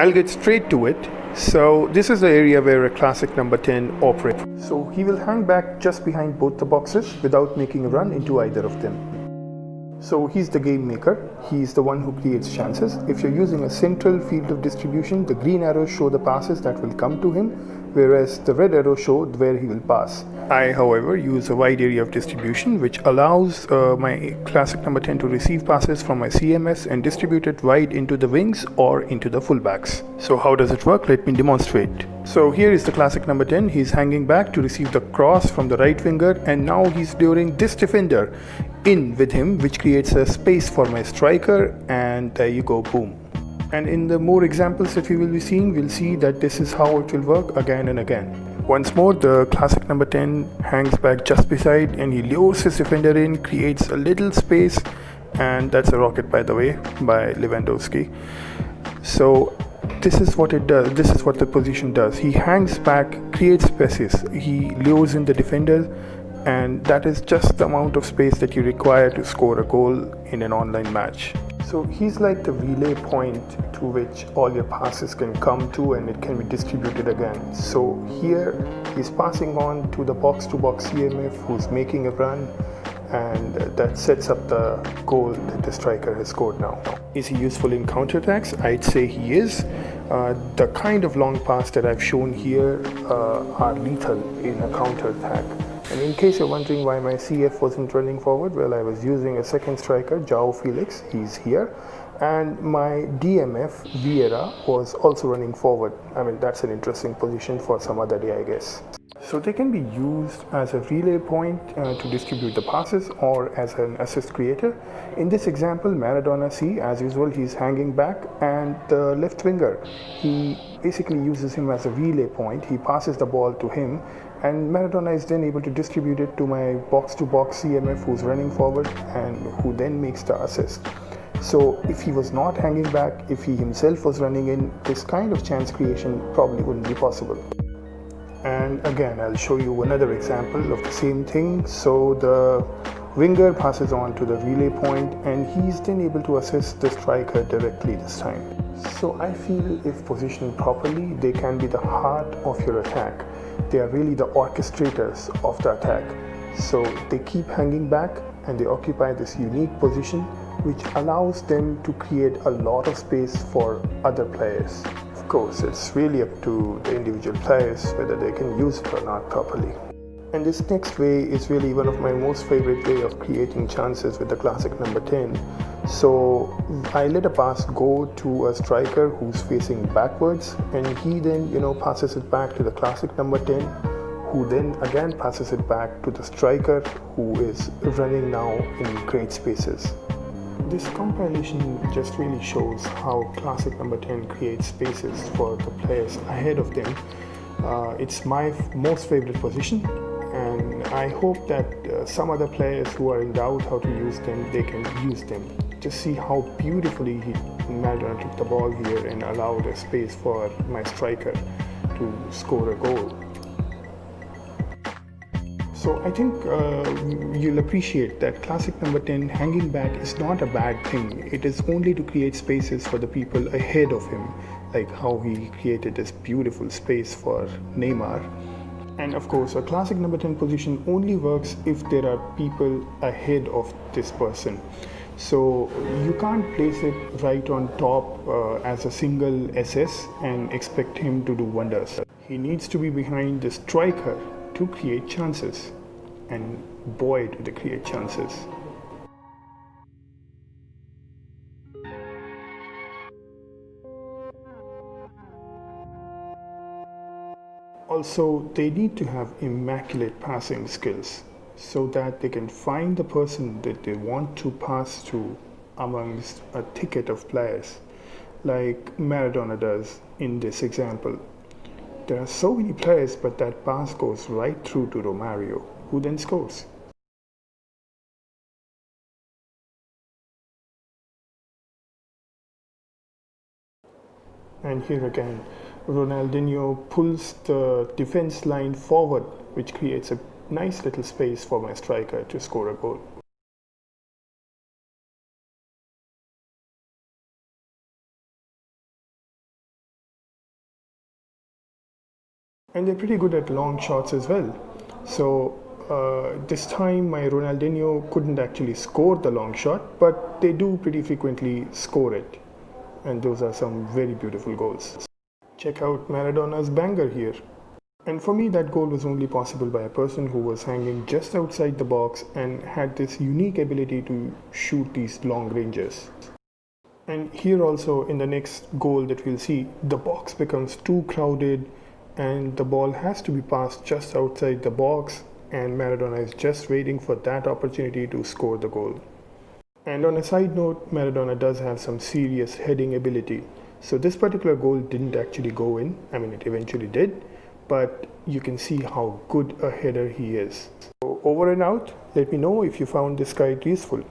I'll get straight to it. So this is the area where a classic number 10 operates. So he will hang back just behind both the boxes without making a run into either of them. So he's the game maker, he's the one who creates chances. If you're using a central field of distribution, the green arrows show the passes that will come to him, whereas the red arrows show where he will pass. I, however, use a wide area of distribution which allows my classic number 10 to receive passes from my CMS and distribute it wide into the wings or into the fullbacks. So how does it work? Let me demonstrate. So here is the classic number 10. He's hanging back to receive the cross from the right winger, and now he's luring this defender in with him, which creates a space for my striker, and there you go, boom. And in the more examples that we will be seeing, we'll see that this is how it will work again and again. Once more, the classic number 10 hangs back just beside and he lures his defender in, creates a little space, and that's a rocket, by the way, by Lewandowski. So this is what it does. This is what the position does. He hangs back, creates spaces, he lures in the defender, and that is just the amount of space that you require to score a goal in an online match. So he's like the relay point to which all your passes can come to, and it can be distributed again. So here he's passing on to the box-to-box CMF who's making a run, and that sets up the goal that the striker has scored now. Is he useful in counterattacks? I'd say he is. The kind of long pass that I've shown here are lethal in a counterattack. And in case you're wondering why my CF wasn't running forward, well, I was using a second striker, João Felix, he's here, and my DMF, Vieira, was also running forward. I mean, that's an interesting position for some other day, I guess. So they can be used as a relay point to distribute the passes or as an assist creator. In this example, Maradona, see, as usual, he's hanging back, and the left winger, he basically uses him as a relay point. He passes the ball to him, and Maradona is then able to distribute it to my box-to-box CMF who's running forward and who then makes the assist. So if he was not hanging back, if he himself was running in, this kind of chance creation probably wouldn't be possible. And again, I'll show you another example of the same thing. So the winger passes on to the relay point, and he's then able to assist the striker directly this time. So I feel if positioned properly, they can be the heart of your attack. They are really the orchestrators of the attack. So they keep hanging back and they occupy this unique position which allows them to create a lot of space for other players. Of course, it's really up to the individual players whether they can use it or not properly. And this next way is really one of my most favorite way of creating chances with the classic number 10. So I let a pass go to a striker who's facing backwards, and he then passes it back to the classic number 10, who then again passes it back to the striker who is running now in great spaces. This compilation just really shows how classic number 10 creates spaces for the players ahead of them. It's my most favorite position, and I hope that some other players who are in doubt how to use them, they can use them. Just see how beautifully Maradona took the ball here and allowed a space for my striker to score a goal. So I think you'll appreciate that classic number 10 hanging back is not a bad thing. It is only to create spaces for the people ahead of him, like how he created this beautiful space for Neymar. And of course, a classic number 10 position only works if there are people ahead of this person. So you can't place it right on top as a single SS and expect him to do wonders. He needs to be behind the striker to create chances, and boy do they create chances. Also, they need to have immaculate passing skills so that they can find the person that they want to pass to amongst a thicket of players, like Maradona does in this example. There are so many players, but that pass goes right through to Romario, who then scores. And here again, Ronaldinho pulls the defense line forward, which creates a nice little space for my striker to score a goal. And they're pretty good at long shots as well. So this time my Ronaldinho couldn't actually score the long shot, but they do pretty frequently score it. And those are some very beautiful goals. Check out Maradona's banger here. And for me, that goal was only possible by a person who was hanging just outside the box and had this unique ability to shoot these long ranges. And here also in the next goal that we'll see, the box becomes too crowded and the ball has to be passed just outside the box, and Maradona is just waiting for that opportunity to score the goal. And on a side note, Maradona does have some serious heading ability. So this particular goal didn't actually go in. I mean, it eventually did, but you can see how good a header he is. So over and out. Let me know if you found this guide useful.